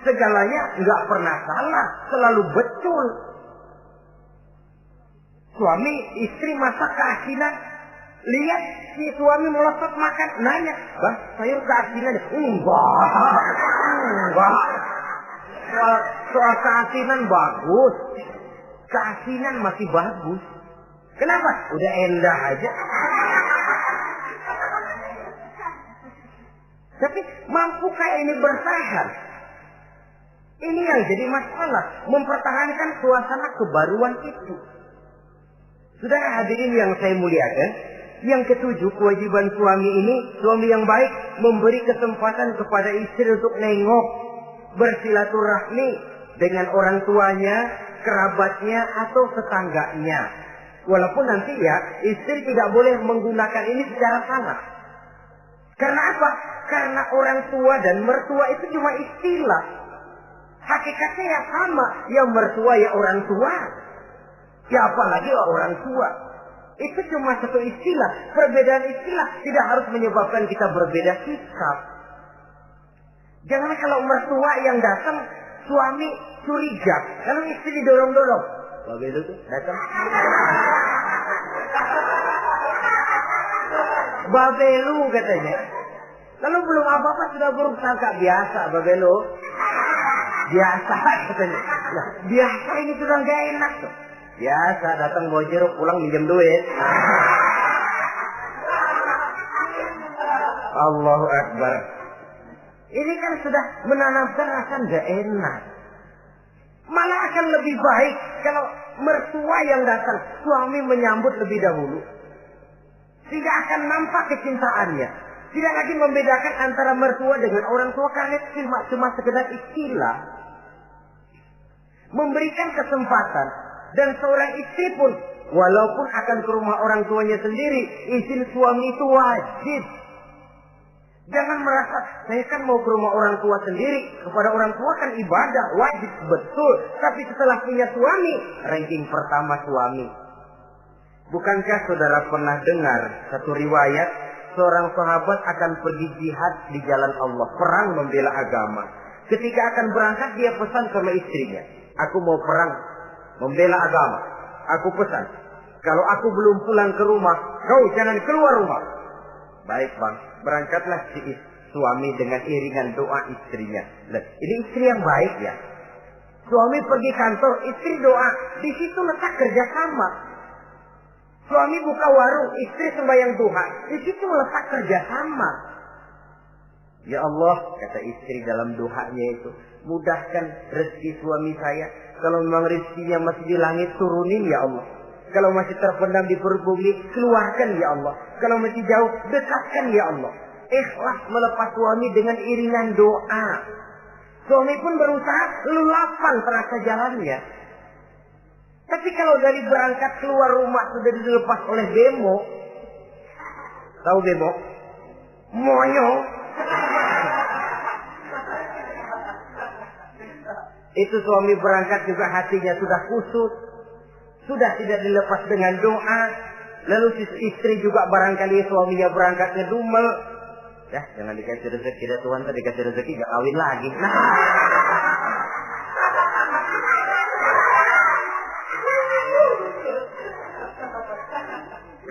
Segalanya nggak pernah salah, selalu betul. Suami, istri masa keasinan. Lihat si suami melotot makan, nanya, "Bang, sayur keasinan?" Enggak. Soal keasinan bagus. Keasinan masih bagus. Kenapa? Udah endah aja. Tapi mampukah ini bertahan? Ini yang jadi masalah, mempertahankan suasana kebaruan itu. Saudara hadirin yang saya muliakan, yang ketujuh, kewajiban suami ini, suami yang baik memberi kesempatan kepada istri untuk nengok, bersilaturahmi dengan orang tuanya, kerabatnya atau tetangganya. Walaupun nanti ya, istri tidak boleh menggunakan ini secara salah. Karena apa? Karena orang tua dan mertua itu cuma istilah. Hakikatnya ya sama, ya mertua ya orang tua. Ya apalagi orang tua. Itu cuma satu istilah. Perbedaan istilah tidak harus menyebabkan kita berbeda sikap. Jangan kalau mertua yang datang, suami curiga. Kalau istri didorong-dorong. Babelu tuh datang. Babelu katanya. Lalu belum apa-apa sudah buruk sangka. Biasa Babelu. Biasa katanya. Nah, biasa ini sudah gak enak tuh. Biasa datang bawa jeruk, pulang minjem duit. Allahu Akbar. Ini kan sudah menanamkan rasa gak enak. Malah akan lebih baik kalau mertua yang datang, suami menyambut lebih dahulu. Tidak akan nampak kecintaannya. Tidak lagi membedakan antara mertua dengan orang tua karena cuma sekedar istilah. Memberikan kesempatan. Dan seorang istri pun, walaupun akan ke rumah orang tuanya sendiri, izin suami itu wajib. Jangan merasa, saya kan mau ke rumah orang tua sendiri, kepada orang tua kan ibadah, wajib, betul. Tapi setelah punya suami, ranking pertama suami. Bukankah saudara pernah dengar satu riwayat, seorang sahabat akan pergi jihad di jalan Allah, perang membela agama. Ketika akan berangkat, dia pesan sama istrinya, "Aku mau perang membela agama. Aku pesan, kalau aku belum pulang ke rumah, kau jangan keluar rumah." Baik bang, berangkatlah si suami dengan iringan doa istrinya. Nah, ini istri yang baik ya. Suami pergi kantor, istri doa. Di situ letak kerjasama. Suami buka warung, istri sembahyang duha. Di situ letak kerjasama. Ya Allah, kata istri dalam doanya itu, mudahkan rezeki suami saya. Kalau memang rezekinya masih di langit, turunin ya Allah. Kalau masih terpendam di perut bumi, keluarkan ya Allah. Kalau masih jauh, dekatkan ya Allah. Ikhlas melepas suami dengan iringan doa. Suami pun berusaha, lulapan terasa jalannya. Tapi kalau dari berangkat keluar rumah sudah dilepas oleh bemo. Tahu bemo? Monyo. Itu suami berangkat juga hatinya sudah kusut. Sudah tidak dilepas dengan doa. Lalu si istri juga barangkali suaminya berangkat ngedumel. Ya, jangan dikasih rezeki dah Tuhan, tadi dikasih rezeki gak kawin lagi. Nah.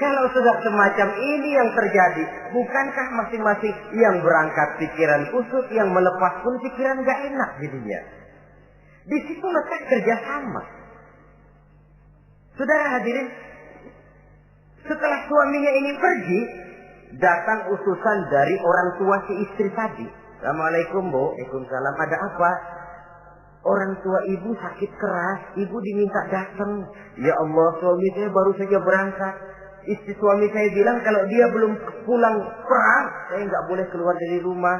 Kalau sudah semacam ini yang terjadi, bukankah masing-masing yang berangkat pikiran kusut, yang melepas pun pikiran gak enak jadinya. Di situ letak kerjasama. Saudara hadirin, setelah suaminya ini pergi, datang utusan dari orang tua si istri tadi. Assalamualaikum Bu, waalaikumsalam. Ada apa? Orang tua ibu sakit keras, ibu diminta datang. Ya Allah, suami saya baru saja berangkat. Istri suami saya bilang kalau dia belum pulang perang, saya nggak boleh keluar dari rumah.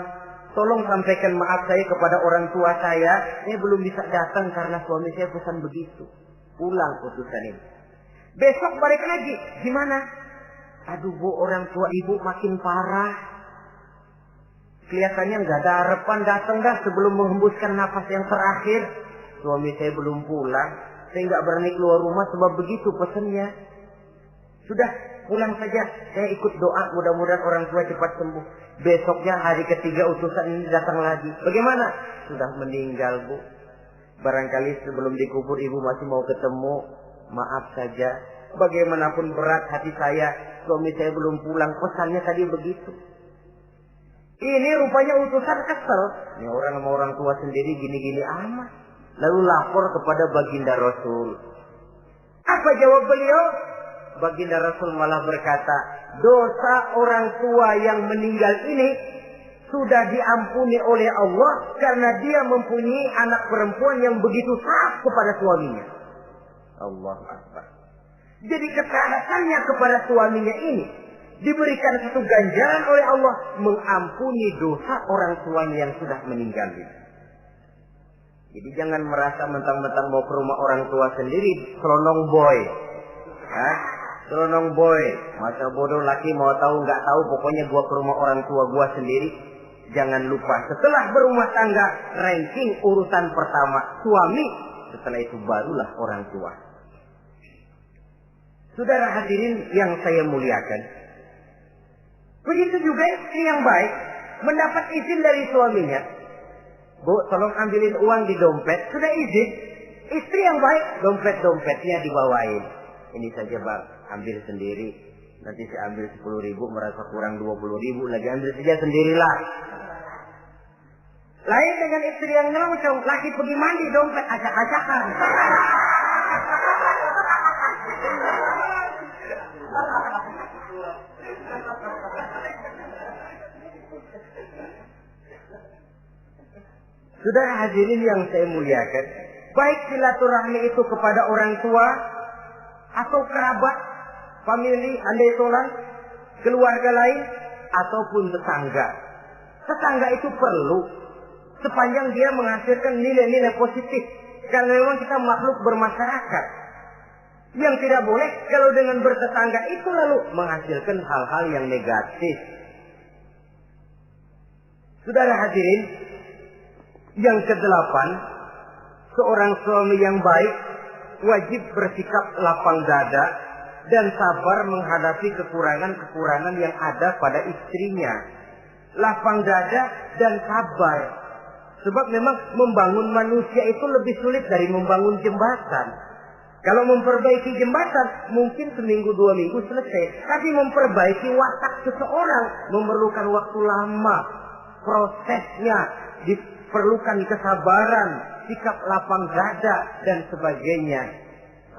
Tolong sampaikan maaf saya kepada orang tua saya belum bisa datang karena suami saya pesan begitu. Pulang utusan ini. Besok balik lagi, gimana? Aduh Bu, orang tua ibu makin parah. Kelihatannya nggak ada harapan datang dah sebelum menghembuskan nafas yang terakhir. Suami saya belum pulang, saya nggak berani keluar rumah sebab begitu pesannya. Sudah, pulang saja. Saya ikut doa, mudah-mudahan orang tua cepat sembuh. Besoknya hari ketiga utusan ini datang lagi. Bagaimana? Sudah meninggal Bu. Barangkali sebelum dikubur ibu masih mau ketemu. Maaf saja. Bagaimanapun berat hati saya, suami saya belum pulang. Pesannya tadi begitu. Ini rupanya utusan kesel. Ini orang sama orang tua sendiri gini-gini amat. Lalu lapor kepada baginda Rasul. Apa jawab beliau? Baginda Rasul malah berkata, dosa orang tua yang meninggal ini sudah diampuni oleh Allah karena dia mempunyai anak perempuan yang begitu taat kepada suaminya. Allahu Akbar. Jadi ketaatannya kepada suaminya ini diberikan satu ganjaran oleh Allah mengampuni dosa orang tuanya yang sudah meninggal ini. Jadi jangan merasa mentang-mentang mau ke rumah orang tua sendiri selonong boy. Selonong boy, masa bodoh laki mau tahu nggak tahu, pokoknya gua ke rumah orang tua gua sendiri. Jangan lupa setelah berumah tangga, ranking urutan pertama suami, setelah itu barulah orang tua. Saudara hadirin yang saya muliakan, begitu juga istri yang baik mendapat izin dari suaminya. Bu, tolong ambilin uang di dompet. Sudah izin. Istri yang baik, dompet-dompetnya dibawain. Ini saja Bang, ambil sendiri. Nanti saya ambil 10.000, merasa kurang 20.000, lagi ambil saja sendirilah. Lain dengan istri yang nyelongcong, lagi pergi mandi dompet acak-acakan. Saudara hadirin yang saya muliakan, baik silaturahmi itu kepada orang tua atau kerabat, famili, andai tolan, keluarga lain, ataupun tetangga. Tetangga itu perlu, sepanjang dia menghasilkan nilai-nilai positif. Karena memang kita makhluk bermasyarakat. Yang tidak boleh kalau dengan bertetangga itu lalu menghasilkan hal-hal yang negatif. Saudara hadirin, yang kedelapan, seorang suami yang baik wajib bersikap lapang dada dan sabar menghadapi kekurangan-kekurangan yang ada pada istrinya. Lapang dada dan sabar. Sebab memang membangun manusia itu lebih sulit dari membangun jembatan. Kalau memperbaiki jembatan mungkin seminggu 2 minggu selesai. Tapi memperbaiki watak seseorang memerlukan waktu lama. Prosesnya diperlukan kesabaran, sikap lapang dada dan sebagainya.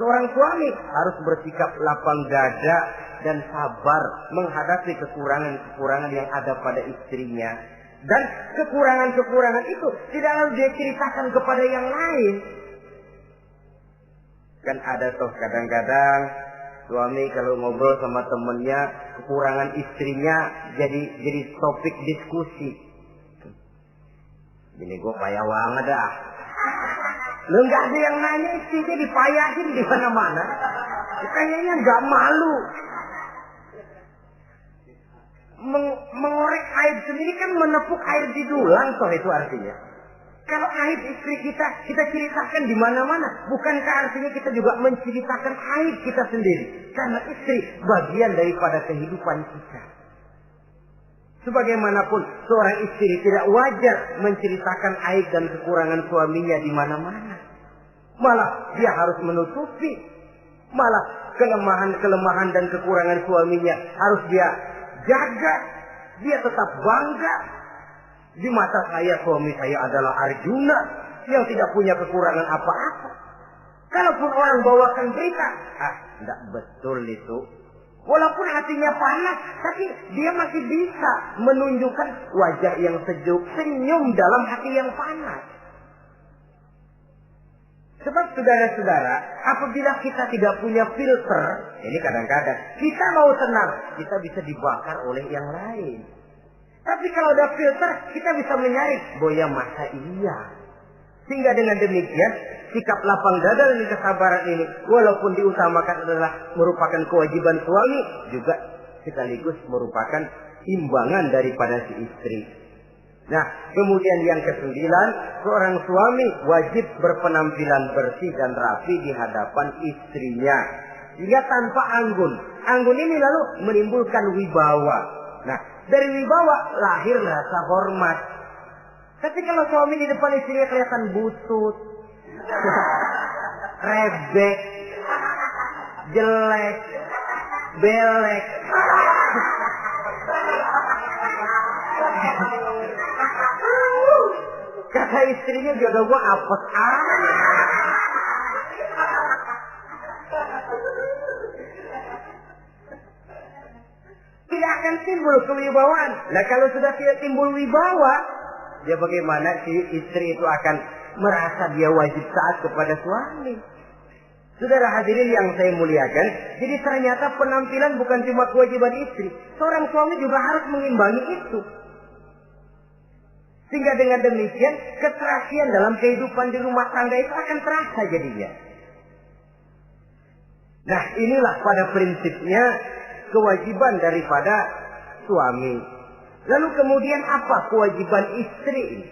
Seorang suami harus bersikap lapang dada dan sabar menghadapi kekurangan-kekurangan yang ada pada istrinya. Dan kekurangan-kekurangan itu tidak harus dia ceritakan kepada yang lain. Kan ada toh kadang-kadang Suami kalau ngobrol sama temennya, kekurangan istrinya jadi topik diskusi. Ini gue payah banget dah. Lu nggak ada yang nanya, istrinya dipayahin di mana-mana. Kayaknya nggak malu. Mengorek aib sendiri kan menepuk air di dulang, toh itu artinya. Kalau aib istri kita ceritakan di mana-mana, bukankah artinya kita juga menceritakan aib kita sendiri? Karena istri bagian daripada kehidupan kita. Sebagaimanapun seorang istri tidak wajar menceritakan aib dan kekurangan suaminya di mana-mana. Malah dia harus menutupi. Malah kelemahan dan kekurangan suaminya harus dia jaga. Dia tetap bangga. Di mata saya, suami saya adalah Arjuna yang tidak punya kekurangan apa-apa. Kalaupun orang bawakan berita, tidak betul itu. Walaupun hatinya panas, tapi dia masih bisa menunjukkan wajah yang sejuk, senyum dalam hati yang panas. Sebab saudara-saudara, apabila kita tidak punya filter, ini kadang-kadang kita mau tenang, kita bisa dibakar oleh yang lain. Tapi kalau ada filter, kita bisa menyaring, boya masa iya. Sehingga dengan demikian, sikap lapang dada dan kesabaran ini, walaupun diutamakan adalah merupakan kewajiban suami, juga sekaligus merupakan imbangan daripada si istri. Nah, kemudian yang ke-9, seorang suami wajib berpenampilan bersih dan rapi di hadapan istrinya. Sehingga tanpa anggun. Anggun ini lalu menimbulkan wibawa. Nah, dari wibawa lahir rasa hormat. Tapi kalau suami di depan istrinya kelihatan butut, rebek, jelek, belek, kata istrinya jodoh gua apes tidak akan timbul kewibawaan. Nah, kalau sudah tidak timbul wibawa, ya bagaimana si istri itu akan merasa dia wajib taat kepada suami. Saudara hadirin yang saya muliakan, jadi ternyata penampilan bukan cuma kewajiban istri, seorang suami juga harus mengimbangi itu. Sehingga dengan demikian keserasian dalam kehidupan di rumah tangga itu akan terasa jadinya. Nah, inilah pada prinsipnya kewajiban daripada suami. Lalu kemudian apa kewajiban istri?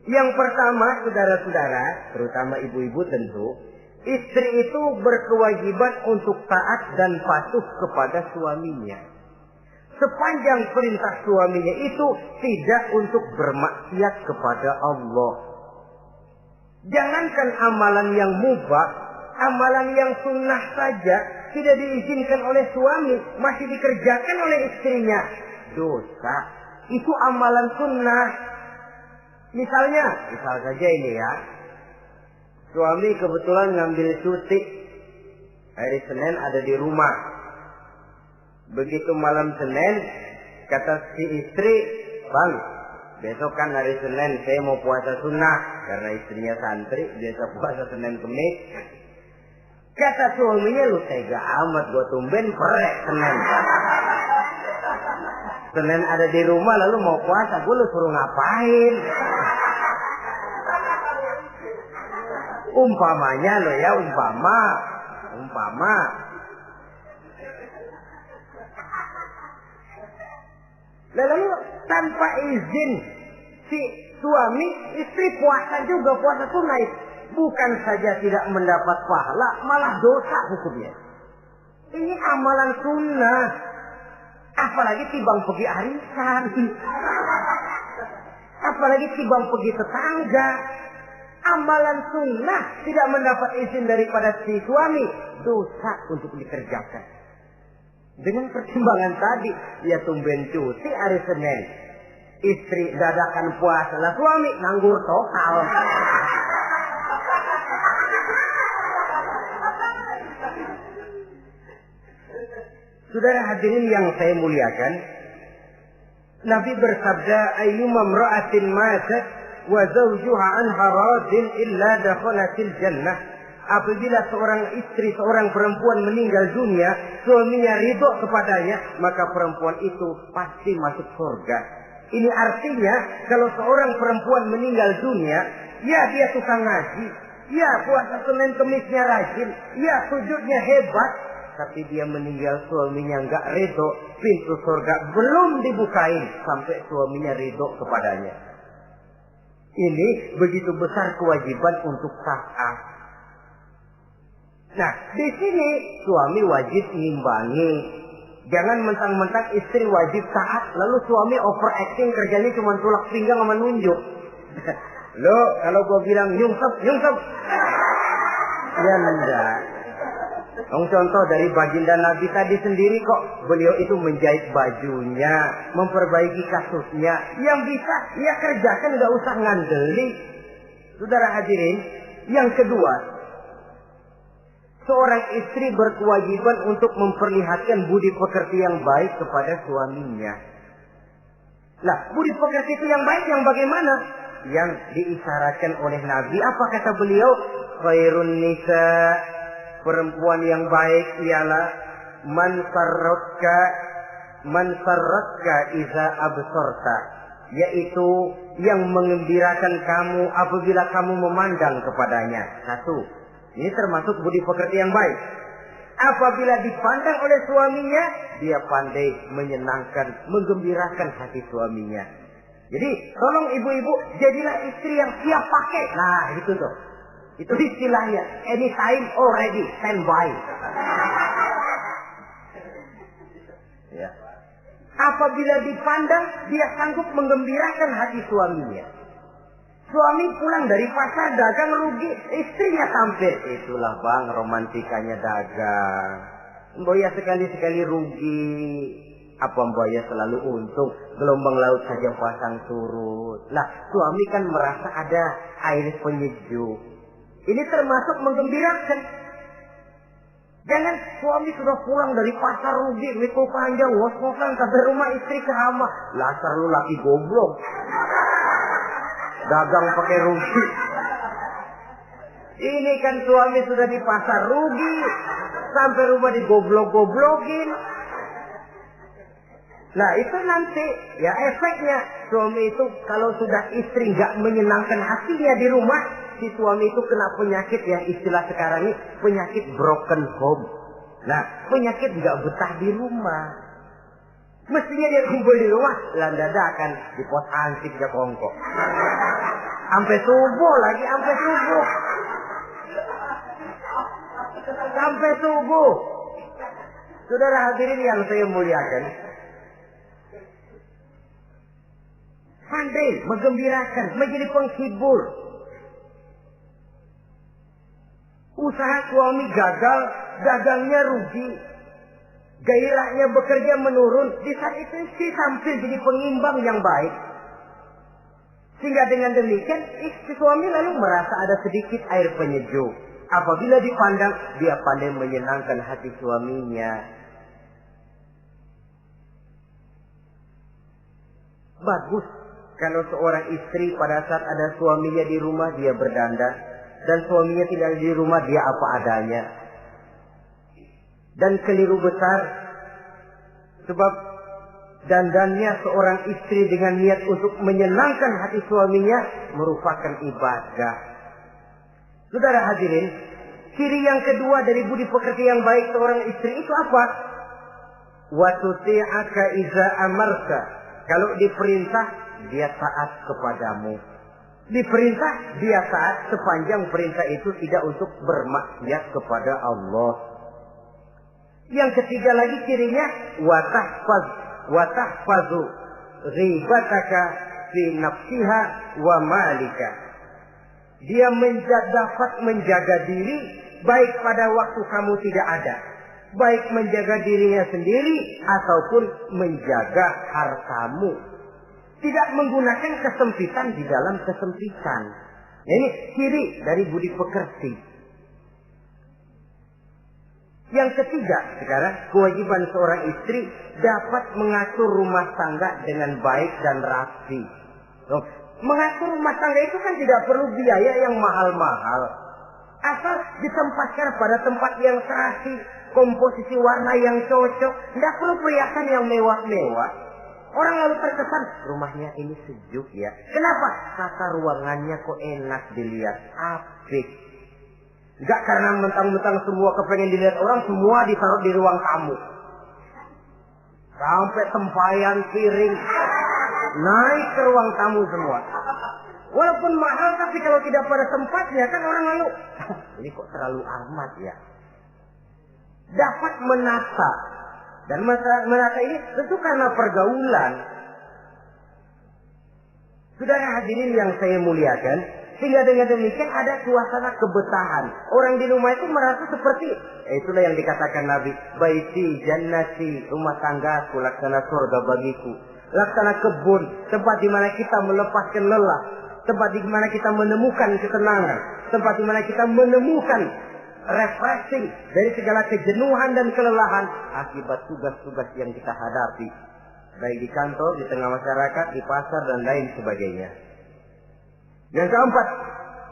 Yang pertama, saudara-saudara, terutama ibu-ibu tentu, istri itu berkewajiban untuk taat dan patuh kepada suaminya. Sepanjang perintah suaminya itu tidak untuk bermaksiat kepada Allah. Jangankan amalan yang mubah, amalan yang sunnah saja tidak diizinkan oleh suami, masih dikerjakan oleh istrinya. Dosa. Itu amalan sunnah. Misal saja ini ya. Suami kebetulan ngambil cuti. Hari Senin ada di rumah. Begitu malam Senin, kata si istri, "Bang, besok kan hari Senin, saya mau puasa sunnah." Karena istrinya santri, biasa puasa Senin Kemis. Kata suaminya, "Lu tega amat, gua tumben perek Senin. Senin ada di rumah lalu mau puasa, gua lu suruh ngapain?" Umpamanya lo ya, umpama. Lalu tanpa izin si suami, istri puasa juga, puasa sunnah. Bukan saja tidak mendapat pahala, malah dosa hukumnya. Ini amalan sunnah. Apalagi timbang pergi arisan. Apalagi timbang pergi tetangga. Amalan sunnah tidak mendapat izin daripada si suami, dosa untuk dikerjakan. Dengan pertimbangan tadi, dia tumben cuti hari Senin. Istri dadakan puasa, lah suami nganggur total. Saudara hadirin yang saya muliakan, Nabi bersabda, "Ayyuma imra'atin matat wa zawjuha anha radin illa dakhalatil jannah." Apabila seorang istri, seorang perempuan meninggal dunia, suaminya ridho kepadanya, maka perempuan itu pasti masuk surga. Ini artinya kalau seorang perempuan meninggal dunia, ya dia tukang ngaji, ya puasa Senin Kemisnya rajin, ya sujudnya hebat, tapi dia meninggal suaminya enggak ridho, pintu surga belum dibukain sampai suaminya ridho kepadanya. Ini begitu besar kewajiban untuk taat. Nah, di sini suami wajib ngimbangi. Jangan mentang-mentang istri wajib taat, lalu suami overacting, kerjanya cuma tulak pinggang sama nunjuk. Loh, kalau gue bilang nyungsep. Ya enggak. Contoh dari baginda Nabi tadi sendiri kok, beliau itu menjahit bajunya, memperbaiki kasusnya. Yang bisa, ya kerjakan, nggak usah ngandeli. Saudara hadirin, yang kedua, seorang istri berkewajiban untuk memperlihatkan budi pekerti yang baik kepada suaminya. Nah, budi pekerti itu yang baik yang bagaimana? Yang diisyaratkan oleh Nabi. Apa kata beliau? Khairun nisa, perempuan yang baik ialah man sarratka iza absorta, yaitu yang mengembirakan kamu apabila kamu memandang kepadanya. Satu, ini termasuk budi pekerti yang baik. Apabila dipandang oleh suaminya, dia pandai menyenangkan, menggembirakan hati suaminya. Jadi, tolong ibu-ibu, jadilah istri yang siap pakai. Nah, itu tuh. Itu istilahnya. Anytime already, standby. Ya. Apabila dipandang, dia sanggup menggembirakan hati suaminya. Suami pulang dari pasar dagang rugi, istrinya tampil. Itulah bang, romantikanya dagang. Mbak ya sekali-sekali rugi. Apa Mbak ya selalu untung? Gelombang laut saja pasang surut. Lah, suami kan merasa ada air penyejuk. Ini termasuk menggembirakan. Jangan suami sudah pulang dari pasar rugi, mikul panjang, ngos-ngosan sampai rumah istri kerama. Lasar lu laki goblok. Dagang pakai rugi. Ini kan suami sudah di pasar rugi, sampai rumah digoblok-goblokin. Nah itu nanti ya efeknya, suami itu kalau sudah istri nggak menyenangkan hatinya di rumah, si suami itu kena penyakit yang istilah sekarang ini penyakit broken home. Nah penyakit nggak betah di rumah. Mestinya dia kumpul di rumah, landadakan di pos ansik ya kongkok. Sampai subuh lagi, sampai subuh. Sampai subuh. Saudara hadirin yang saya muliakan, pandai menggembirakan, menjadi penghibur. Usaha suami gagal, dagangnya rugi, gairahnya bekerja menurun. Di saat itu istri tampil jadi pengimbang yang baik. Sehingga dengan demikian istri suami lalu merasa ada sedikit air penyejuk. Apabila dipandang, dia pandai menyenangkan hati suaminya. Bagus kalau seorang istri pada saat ada suaminya di rumah dia berdandan, dan suaminya tidak di rumah dia apa adanya. Dan keliru besar, sebab dandannya seorang istri dengan niat untuk menyenangkan hati suaminya merupakan ibadah. Saudara hadirin, ciri yang kedua dari budi pekerti yang baik seorang istri itu apa? Wa tuti'aka iza amarta. Kalau diperintah, dia taat kepadamu. Diperintah, dia taat sepanjang perintah itu tidak untuk bermaksiat kepada Allah. Yang ketiga lagi cirinya, watahfazu ghibataka fi nafsiha wa malika. Dia dapat menjaga diri baik pada waktu kamu tidak ada, baik menjaga dirinya sendiri ataupun menjaga hartamu. Tidak menggunakan kesempitan di dalam kesempitan. Ini ciri dari budi pekerti. Yang ketiga, sekarang kewajiban seorang istri dapat mengatur rumah tangga dengan baik dan rapi. Mengatur rumah tangga itu kan tidak perlu biaya yang mahal-mahal. Asal ditempatkan pada tempat yang serasi, komposisi warna yang cocok, tidak perlu perhiasan yang mewah-mewah. Orang lalu terkesan, rumahnya ini sejuk ya. Kenapa? Tata ruangannya kok enak dilihat, apik. Enggak karena mentang-mentang semua kepengen dilihat orang, semua ditaruh di ruang tamu. Sampai tempayan piring naik ke ruang tamu semua. Walaupun mahal, tapi kalau tidak pada tempatnya kan orang lalu, ini kok terlalu amat ya. Dapat menata. Dan menata ini tentu karena pergaulan. Saudara hadirin yang saya muliakan, sehingga dengan demikian ada suasana kebetahan. Orang di rumah itu merasa seperti, itulah yang dikatakan Nabi, baiti jannati, rumah tanggaku laksana surga bagiku. Laksana kebun, tempat di mana kita melepaskan lelah, tempat di mana kita menemukan ketenangan, tempat di mana kita menemukan refreshing dari segala kejenuhan dan kelelahan akibat tugas-tugas yang kita hadapi, baik di kantor, di tengah masyarakat, di pasar dan lain sebagainya. Yang keempat,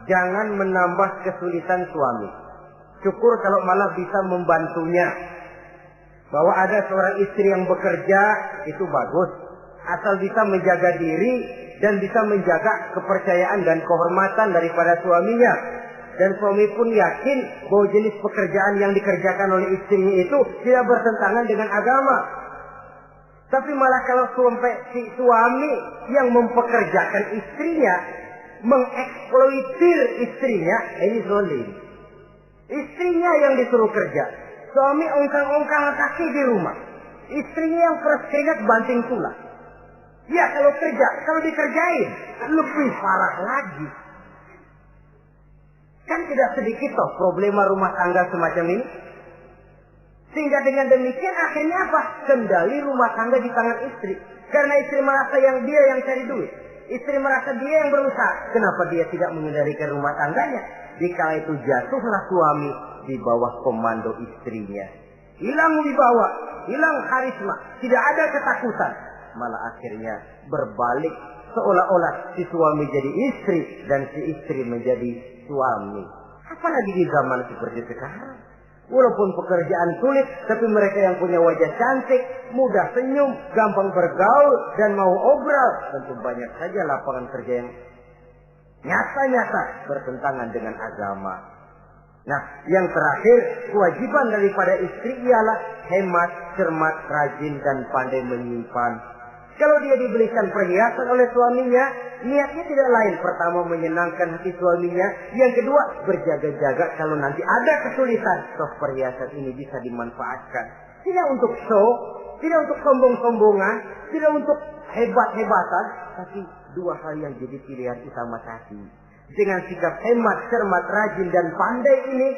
jangan menambah kesulitan suami. Syukur kalau malah bisa membantunya. Bahwa ada seorang istri yang bekerja itu bagus, asal bisa menjaga diri dan bisa menjaga kepercayaan dan kehormatan daripada suaminya. Dan suami pun yakin bahwa jenis pekerjaan yang dikerjakan oleh istrinya itu tidak bertentangan dengan agama. Tapi malah kalau si suami yang mempekerjakan istrinya, mengeksploitir istrinya, ini zolim. Istrinya yang disuruh kerja, suami ongkang-ongkang kaki di rumah, istrinya yang keras keringat banting tulang. Ya kalau kerja, kalau dikerjain lebih parah lagi. Kan tidak sedikit toh problema rumah tangga semacam ini. Sehingga dengan demikian akhirnya apa? Kendali rumah tangga di tangan istri. Karena istri merasa dia yang cari duit. Istri merasa dia yang berusaha. Kenapa dia tidak mengendalikan rumah tangganya? Dikala itu jatuhlah suami di bawah komando istrinya. Hilang wibawa, hilang karisma, tidak ada ketakutan. Malah akhirnya berbalik seolah-olah si suami jadi istri dan si istri menjadi suami. Apalagi di zaman seperti sekarang. Walaupun pekerjaan sulit, tapi mereka yang punya wajah cantik, mudah senyum, gampang bergaul, dan mau obrol. Tentu banyak saja lapangan kerja yang nyata-nyata bertentangan dengan agama. Nah, yang terakhir, kewajiban daripada istri ialah hemat, cermat, rajin, dan pandai menyimpan. Kalau dia dibelikan perhiasan oleh suaminya, niatnya tidak lain. Pertama, menyenangkan hati suaminya. Yang kedua, berjaga-jaga kalau nanti ada kesulitan, toh perhiasan ini bisa dimanfaatkan. Tidak untuk show, tidak untuk sombong-sombongan, tidak untuk hebat-hebatan, tapi dua hal yang jadi pilihan utama tadi. Dengan sikap hemat, cermat, rajin, dan pandai ini,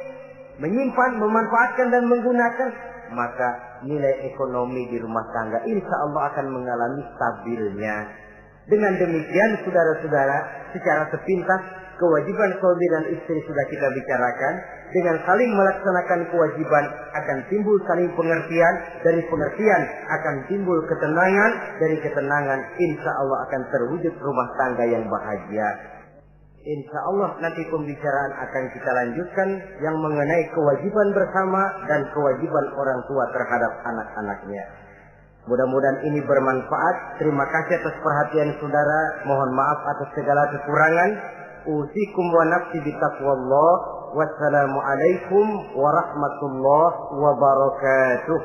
menyimpan, memanfaatkan, dan menggunakan, maka nilai ekonomi di rumah tangga insya Allah akan mengalami stabilnya. Dengan demikian saudara-saudara, secara sepintas kewajiban suami dan istri sudah kita bicarakan. Dengan saling melaksanakan kewajiban akan timbul saling pengertian, dari pengertian akan timbul ketenangan, dari ketenangan insya Allah akan terwujud rumah tangga yang bahagia. Insya Allah nanti pembicaraan akan kita lanjutkan yang mengenai kewajiban bersama dan kewajiban orang tua terhadap anak-anaknya. Mudah-mudahan ini bermanfaat. Terima kasih atas perhatian saudara. Mohon maaf atas segala kekurangan. Usikum wa nafsi bitaqwallah. Wassalamualaikum warahmatullahi wabarakatuh.